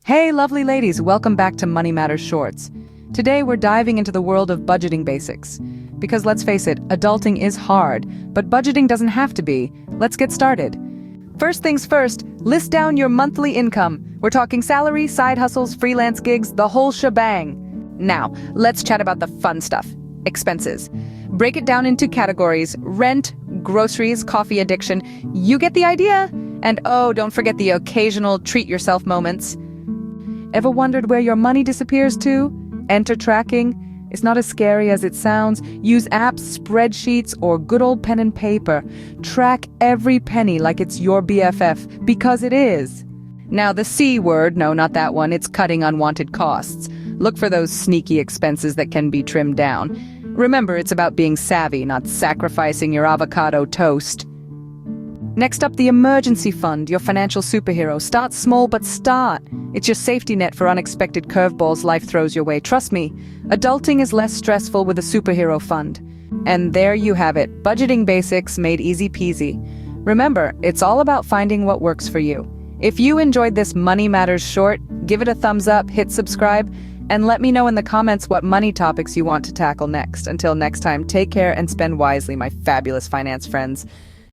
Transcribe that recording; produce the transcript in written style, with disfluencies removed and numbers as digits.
Hey, lovely ladies, welcome back to Money Matters Shorts. Today we're diving into the world of budgeting basics. Because let's face it, adulting is hard, but budgeting doesn't have to be. Let's get started. First things first, list down your monthly income. We're talking salary, side hustles, freelance gigs, the whole shebang. Now, let's chat about the fun stuff. Expenses. Break it down into categories: rent, groceries, coffee addiction. You get the idea? And oh, don't forget the occasional treat yourself moments. Ever wondered where your money disappears to? Enter tracking. It's not as scary as it sounds. Use apps, spreadsheets, or good old pen and paper. Track every penny like it's your BFF, because it is. Now the C word, no, not that one, it's cutting unwanted costs. Look for those sneaky expenses that can be trimmed down. Remember, it's about being savvy, not sacrificing your avocado toast. Next up, the emergency fund, your financial superhero. Start small, but start. It's your safety net for unexpected curveballs life throws your way. Trust me, adulting is less stressful with a superhero fund. And there you have it, budgeting basics made easy peasy. Remember, it's all about finding what works for you. If you enjoyed this Money Matters short, give it a thumbs up, hit subscribe, and let me know in the comments what money topics you want to tackle next. Until next time, take care and spend wisely, my fabulous finance friends.